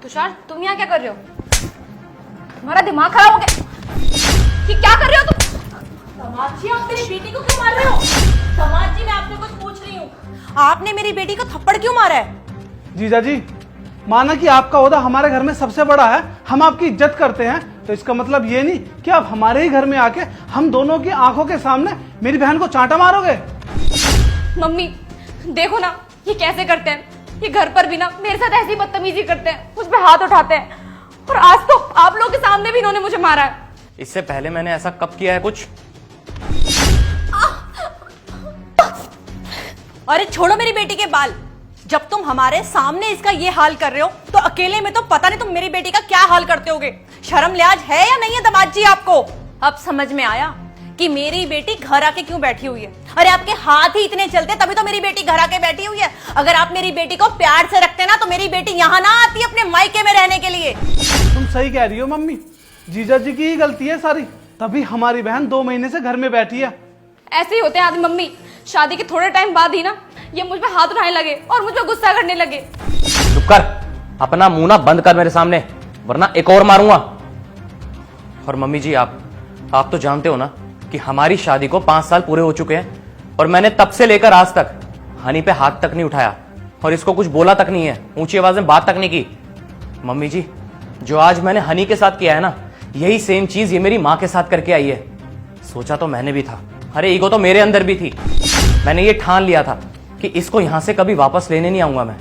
तुषार, तुम यहाँ क्या कर रहे हो? तुम्हारा दिमाग खराब हो गया। ये क्या कर रहे हो तुम? समाज जी, आप मेरी बेटी को क्यों मार रहे हो? समाज जी, मैं आपसे कुछ पूछ रही हूँ। आपने मेरी बेटी को थप्पड़ क्यों मारा है? जीजा जी, माना कि आपका ओहदा हमारे घर में सबसे बड़ा है, हम आपकी इज्जत करते हैं, तो इसका मतलब ये नहीं कि आप हमारे ही घर में आके हम दोनों की आंखों के सामने मेरी बहन को चांटा मारोगे। मम्मी देखो ना, ये कैसे करते हैं। ये घर पर भी ना मेरे साथ ऐसी बदतमीजी करते हैं, मुझ पे हाथ उठाते हैं, और आज तो आप लोगों के सामने भी इन्होंने मुझे मारा है। इससे पहले मैंने ऐसा कब किया है कुछ? अरे छोड़ो मेरी बेटी के बाल। जब तुम हमारे सामने इसका ये हाल कर रहे हो तो अकेले में तो पता नहीं तुम मेरी बेटी का क्या हाल करते होगे। शर्म लिहाज है या नहीं है दामाद जी आपको? अब समझ में आया कि मेरी बेटी घर आके क्यों बैठी हुई है। अरे आपके हाथ ही इतने चलते तभी तो मेरी बेटी घर आके बैठी हुई है। अगर आप मेरी बेटी को प्यार से रखते ना तो मेरी बेटी यहाँ ना आती अपने मायके में रहने के लिए। तुम सही कह रही हो मम्मी, जीजा जी की ही गलती है सारी, तभी हमारी बहन 2 महीने से घर में बैठी है। ऐसे ही होते हैं आदमी। मम्मी, शादी के थोड़े टाइम बाद ही ना ये मुझ पे हाथ उठाने लगे और मुझ पे गुस्सा करने लगे। चुप कर, अपना मुंह ना बंद कर मेरे सामने, वरना एक और मारूंगा। और मम्मी जी, आप तो जानते हो ना कि हमारी शादी को 5 साल पूरे हो चुके हैं, और मैंने तब से लेकर आज तक हनी पे हाथ तक नहीं उठाया, और इसको कुछ बोला तक नहीं है, ऊंची आवाज में बात तक नहीं की। मम्मी जी, जो आज मैंने हनी के साथ किया है ना, यही सेम चीज ये मेरी माँ के साथ करके आई है। सोचा तो मैंने भी था, अरे ईगो तो मेरे अंदर भी थी। मैंने ये ठान लिया था कि इसको यहां से कभी वापस लेने नहीं आऊंगा मैं,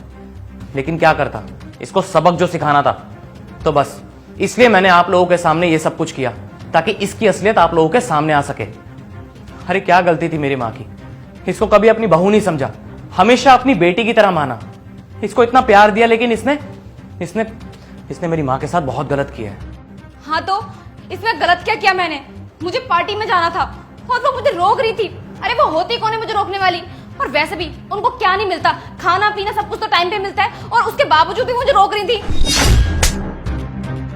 लेकिन क्या करता, इसको सबक जो सिखाना था, तो बस इसलिए मैंने आप लोगों के सामने ये सब कुछ किया, ताकि इसकी असलियत आप लोगों के सामने आ सके। अरे क्या गलती थी मेरी माँ की, इसको कभी अपनी बहू नहीं समझा, हमेशा अपनी बेटी की तरह माना, इसको इतना प्यार दिया, लेकिन इसने मेरी माँ के साथ बहुत गलत किया है। हाँ तो इसमें गलत क्या किया मैंने? मुझे पार्टी में जाना था और वो मुझे रोक रही थी। अरे वो होती कौन है मुझे रोकने वाली? और वैसे भी उनको क्या नहीं मिलता, खाना पीना सब कुछ तो टाइम पे मिलता है, और उसके बावजूद भी मुझे रोक रही थी।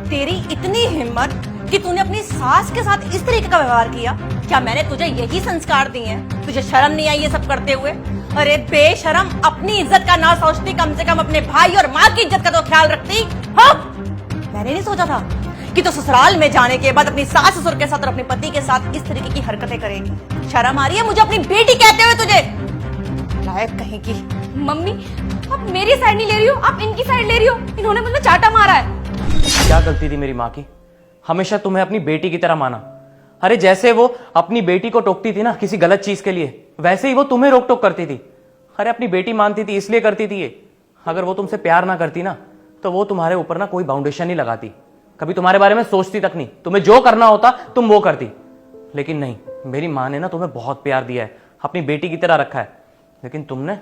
तेरी इतनी हिम्मत कि तूने अपनी सास के साथ इस तरीके का व्यवहार किया। क्या मैंने तुझे यही संस्कार दिए हैं? तुझे शर्म नहीं आई ये सब करते हुए? अरे बेशरम, अपनी इज्जत का ना सोचती, कम से कम अपने भाई और माँ की इज्जत का तो ख्याल रखती। हाँ, मैंने नहीं सोचा था कि तो ससुराल में जाने के बाद अपनी सास ससुर के साथ और अपने पति के साथ इस तरीके की हरकतें करेगी। शर्म आ रही है मुझे अपनी बेटी कहते हुए तुझे? लायक कहीं की। मम्मी, आप मेरी साइड नहीं ले रही हो, आप इनकी साइड ले रही हो। इन्होंने मुझे चाटा मारा है। क्या गलती थी मेरी माँ की? हमेशा तुम्हें अपनी बेटी की तरह माना। अरे जैसे वो अपनी बेटी को टोकती थी ना किसी गलत चीज के लिए, वैसे ही वो तुम्हें रोक टोक करती थी। अरे अपनी बेटी मानती थी इसलिए करती थी ये। अगर वो तुमसे प्यार ना करती ना, तो वो तुम्हारे ऊपर ना कोई बाउंडेशन नहीं लगाती, कभी तुम्हारे बारे में सोचती तक नहीं, तुम्हें जो करना होता तुम वो करती। लेकिन नहीं, मेरी माँ ने ना तुम्हें बहुत प्यार दिया है, अपनी बेटी की तरह रखा है, लेकिन तुमने,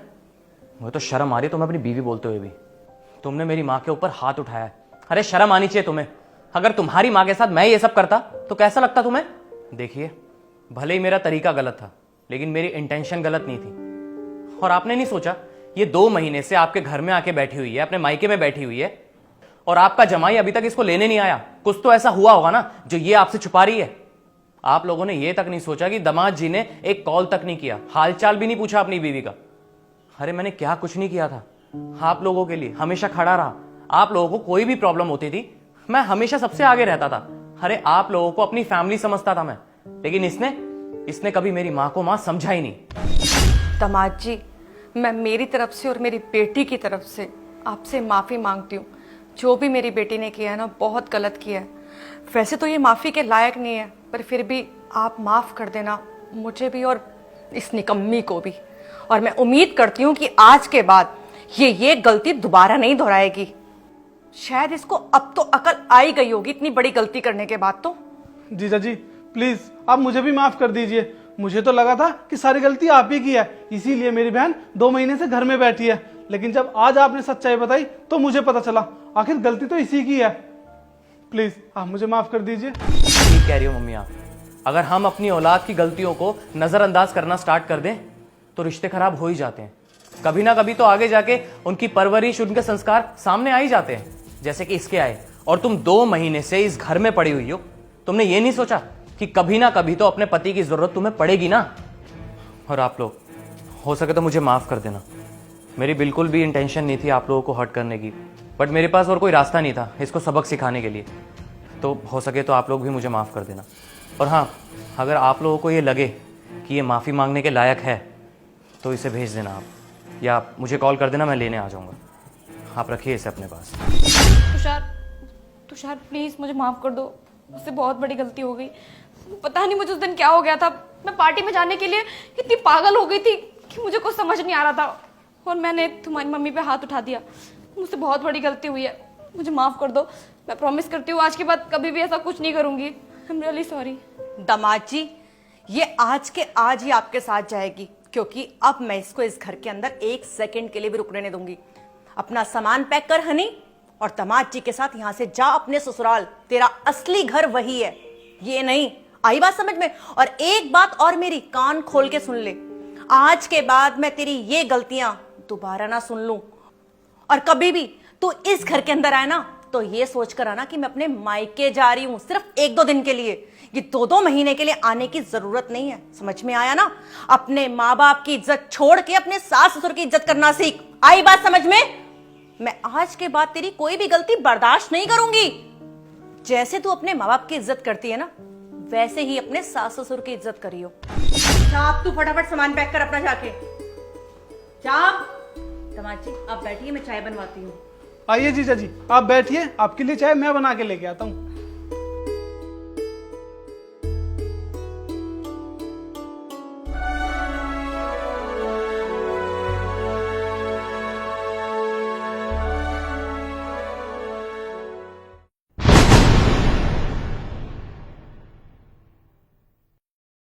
मुझे तो शर्म आ रही है तुम्हें अपनी बीवी बोलते हुए भी, तुमने मेरी माँ के ऊपर हाथ उठाया है। अरे शर्म आनी चाहिए तुम्हें। अगर तुम्हारी माँ के साथ मैं ये सब करता तो कैसा लगता तुम्हें? देखिए, भले ही मेरा तरीका गलत था, लेकिन मेरी इंटेंशन गलत नहीं थी। और आपने नहीं सोचा, ये 2 महीने से आपके घर में आके बैठी हुई है, अपने मायके में बैठी हुई है, और आपका जमाई अभी तक इसको लेने नहीं आया। कुछ तो ऐसा हुआ होगा ना जो ये आपसे छुपा रही है। आप लोगों ने ये तक नहीं सोचा कि दामाद जी ने एक कॉल तक नहीं किया, हालचाल भी नहीं पूछा अपनी बीवी का। अरे मैंने क्या कुछ नहीं किया था, आप लोगों के लिए हमेशा खड़ा रहा। आप लोगों को कोई भी प्रॉब्लम होती थी, मैं हमेशा सबसे आगे रहता था। अरे आप लोगों को अपनी फैमिली समझता था मैं, लेकिन इसने कभी मेरी माँ को माँ समझा ही नहीं। दामाद जी, मैं मेरी तरफ से और मेरी बेटी की तरफ से आपसे माफी मांगती हूँ। जो भी मेरी बेटी ने किया है ना, बहुत गलत किया है। वैसे तो ये माफी के लायक नहीं है, पर फिर भी आप माफ कर देना मुझे भी और इस निकम्मी को भी। और मैं उम्मीद करती हूँ कि आज के बाद ये गलती दोबारा नहीं दोहराएगी। शायद इसको अब तो अकल आ ही गई होगी इतनी बड़ी गलती करने के बाद तो। जीजा जी प्लीज आप मुझे भी माफ कर दीजिए। मुझे तो लगा था कि सारी गलती आप ही की है, इसीलिए मेरी बहन 2 महीने से घर में बैठी है, लेकिन जब आज आपने सच्चाई बताई तो मुझे पता चला आखिर गलती तो इसी की है। प्लीज आप मुझे माफ कर दीजिए। ठीक कह रही हो मम्मी आप। अगर हम अपनी औलाद की गलतियों को नजरअंदाज करना स्टार्ट कर दें तो रिश्ते खराब हो ही जाते हैं। कभी ना कभी तो आगे जाके उनकी परवरिश, उनके संस्कार सामने आ ही जाते हैं, जैसे कि इसके आए। और तुम 2 महीने से इस घर में पड़ी हुई हो, तुमने ये नहीं सोचा कि कभी ना कभी तो अपने पति की जरूरत तुम्हें पड़ेगी ना। और आप लोग हो सके तो मुझे माफ कर देना, मेरी बिल्कुल भी इंटेंशन नहीं थी आप लोगों को हर्ट करने की। बट मेरे पास और कोई रास्ता नहीं था इसको सबक सिखाने के लिए। तो हो सके तो आप लोग भी मुझे माफ़ कर देना। और हाँ, अगर आप लोगों को ये लगे कि ये माफ़ी मांगने के लायक है तो इसे भेज देना आप, या मुझे कॉल कर देना, मैं लेने आ जाऊँगा। आप रखिए इसे अपने पास। तुषार, तुषार प्लीज मुझे माफ कर दो, मुझसे बहुत बड़ी गलती हो गई। पता नहीं मुझे उस दिन क्या हो गया था, मैं पार्टी में जाने के लिए इतनी पागल हो गई थी कि मुझे कुछ समझ नहीं आ रहा था और मैंने तुम्हारी मम्मी पे हाथ उठा दिया। मुझसे बहुत बड़ी गलती हुई है, मुझे माफ कर दो। मैं प्रॉमिस करती हूँ आज के बाद कभी भी ऐसा कुछ नहीं करूंगी। I am really sorry. दामाद जी, ये आज के आज ही आपके साथ जाएगी, क्योंकि अब मैं इसको इस घर के अंदर 1 सेकंड के लिए भी रुकने नहीं दूंगी। अपना सामान पैक कर हनी, और दामाद जी के साथ यहां से जा अपने ससुराल। तेरा असली घर वही है, ये नहीं। आई बात समझ में? और एक बात और मेरी कान खोल के सुन ले, आज के बाद मैं तेरी ये गलतियां दोबारा ना सुन लूं, और कभी भी तू इस घर के अंदर आए ना तो ये सोच कर आना कि मैं अपने मायके जा रही हूं सिर्फ 1-2 दिन के लिए। ये 2-2 महीने के लिए आने की जरूरत नहीं है, समझ में आया ना? अपने माँ बाप की इज्जत छोड़ के अपने सास ससुर की इज्जत करना सीख। आई बात समझ में? मैं आज के बाद तेरी कोई भी गलती बर्दाश्त नहीं करूंगी। जैसे तू अपने माँ बाप की इज्जत करती है ना, वैसे ही अपने सास ससुर की इज्जत करियो। आप तू फटाफट सामान पैक कर अपना जाके जा। दामाद जी आप बैठिए, मैं चाय बनवाती हूँ। आइए जीजा जी, आप बैठिए, आपके लिए चाय मैं बना के लेके आता हूँ।